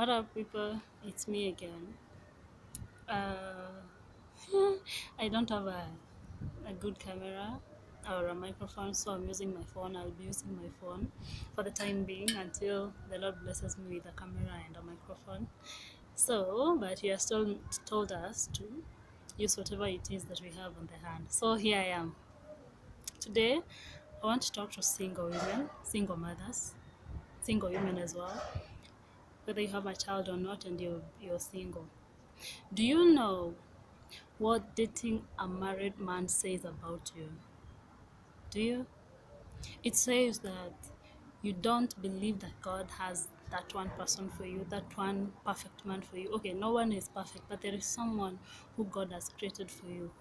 What up, people? It's me again. Uh, I don't have a good camera or a microphone, so I'm using my phone. I'll be using my phone for the time being until the Lord blesses me with a camera and a microphone. So, but He has still told us to use whatever it is that we have on the hand. So here I am. Today, I want to talk to single women, single mothers, single women as well, whether you have a child or not and you're single. Do you know what dating a married man says about you? Do you? It says that you don't believe that God has that one person for you, that one perfect man for you. Okay, no one is perfect, but there is someone who God has created for you,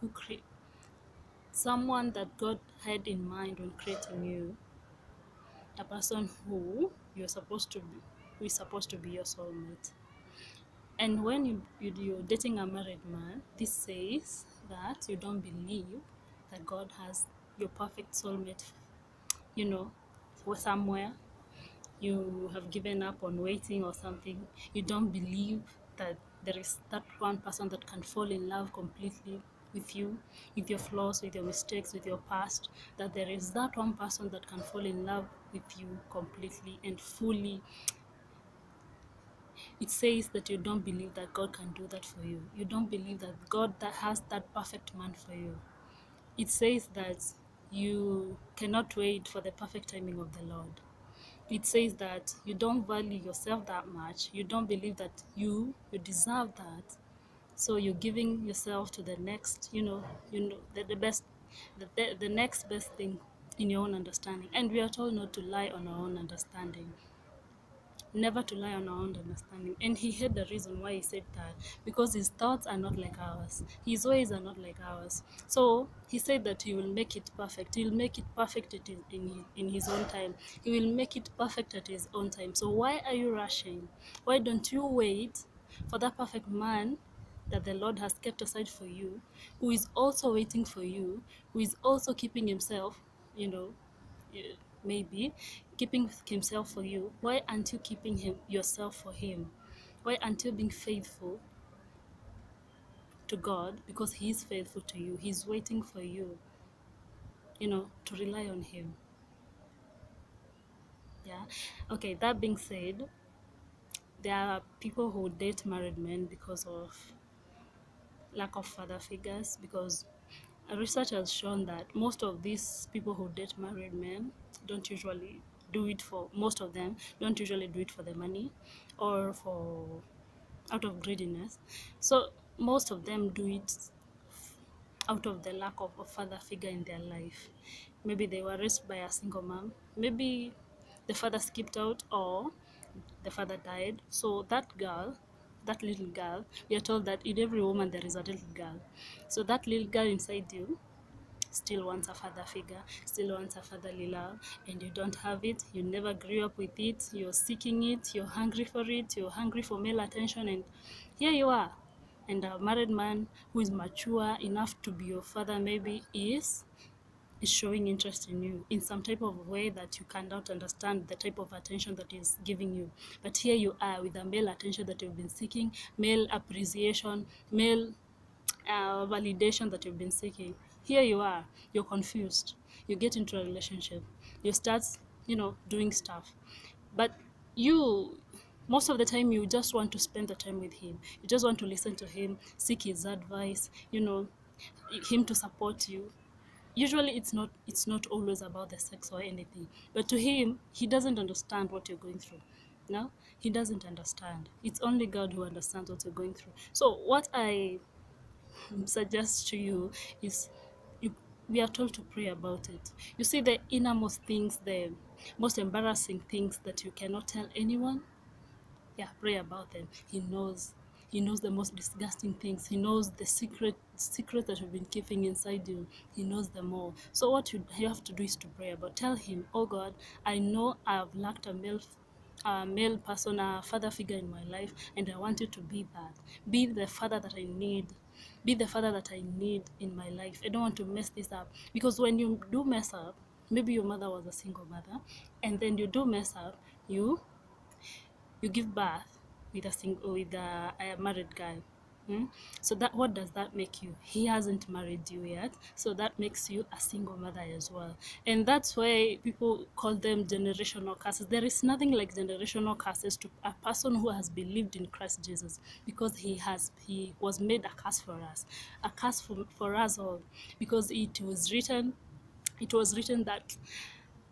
someone that God had in mind when creating you, a person who is supposed to be your soulmate. And when you're dating a married man, this says that you don't believe that God has your perfect soulmate, you know, somewhere. You have given up on waiting or something. You don't believe that there is that one person that can fall in love completely with you, with your flaws, with your mistakes, with your past, that there is that one person that can fall in love with you completely and fully. It says that you don't believe that God can do that for you. You don't believe that God that has that perfect man for you. It says that you cannot wait for the perfect timing of the Lord. It says that you don't value yourself that much. You don't believe that you deserve that. So you're giving yourself to the next, the best, the next best thing in your own understanding. And we are told not to lie on our own understanding, never to lie on our own understanding. And he had the reason why he said that, because his thoughts are not like ours, his ways are not like ours. So he said that he will make it perfect. He'll make it perfect in his own time. He will make it perfect at his own time. So why are you rushing? Why don't you wait for that perfect man that the Lord has kept aside for you, who is also waiting for you, who is also keeping himself, you know, maybe keeping himself for you? Why aren't you keeping yourself for him? Why aren't you being faithful to God? Because he is faithful to you. He's waiting for you, to rely on him. Yeah. Okay, that being said, there are people who date married men because of lack of father figures, because research has shown that most of these people who date married men don't usually do it for most of them don't usually do it for the money or for out of greediness. So most of them do it out of the lack of a father figure in their life. Maybe they were raised by a single mom, maybe the father skipped out or the father died. So that little girl, we are told that in every woman there is a little girl. So that little girl inside you still wants a father figure, still wants a fatherly love, and you don't have it. You never grew up with it. You're seeking it. You're hungry for it. You're hungry for male attention, and here you are. And a married man who is mature enough to be your father maybe is showing interest in you in some type of way that you cannot understand the type of attention that is giving you. But here you are with the male attention that you've been seeking, male appreciation, male validation that you've been seeking. Here you are, you're confused. You get into a relationship, you start, doing stuff, but you most of the time you just want to spend the time with him. You just want to listen to him, seek his advice, him to support you. Usually it's not always about the sex or anything, but to him, he doesn't understand what you're going through. No, he doesn't understand. It's only God who understands what you're going through. So what I suggest to you is, you we are told to pray about it. You see, the innermost things, the most embarrassing things that you cannot tell anyone, yeah, pray about them. He knows the most disgusting things. He knows the secret that you've been keeping inside you. He knows them all. So what you have to do is to pray about. Tell him, oh God, I know I have lacked a male person, a father figure in my life, and I want you to be that. Be the father that I need. Be the father that I need in my life. I don't want to mess this up. Because when you do mess up, maybe your mother was a single mother, and then you do mess up, you give birth, with a married guy. Hmm? So that, what does that make you? He hasn't married you yet, so that makes you a single mother as well. And that's why people call them generational curses. There is nothing like generational curses to a person who has believed in Christ Jesus, because he was made a curse for us, a curse for us all, because it was written that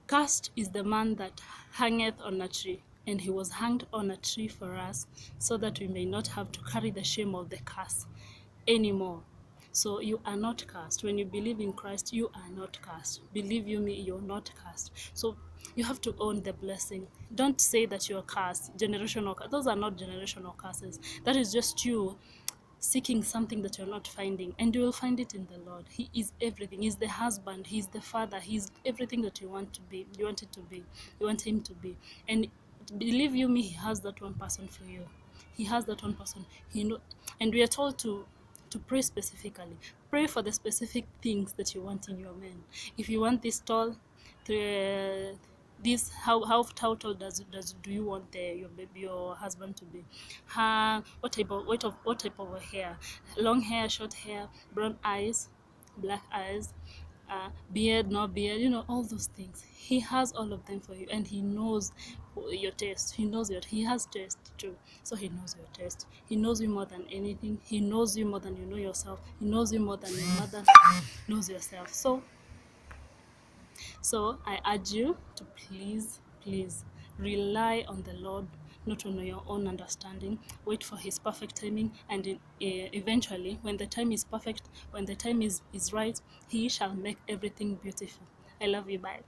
cursed is the man that hangeth on a tree, and he was hanged on a tree for us, so that we may not have to carry the shame of the curse anymore. So you are not cursed. When you believe in Christ, you are not cursed. Believe you me, you're not cursed. So you have to own the blessing. Don't say that you're cursed. Those are not generational curses. That is just you seeking something that you're not finding, and you will find it in the Lord. He is everything. He's the husband, he's the father, he's everything that you want to be, you want it to be, you want him to be. And believe you me, he has that one person for you. He has that one person. He know. And we are told to pray specifically. Pray for the specific things that you want in your man. If you want this tall, this how tall does do you want your husband to be? What type of a hair? Long hair, short hair, brown eyes, black eyes, beard, no beard, all those things. He has all of them for you, and he knows your taste. He has taste too. So he knows your taste. He knows you more than anything. He knows you more than you know yourself. He knows you more than your mother knows yourself. So I urge you to please rely on the Lord, not on your own understanding. Wait for his perfect timing, and eventually, when the time is perfect, when the time is right, he shall make everything beautiful. I love you. Bye.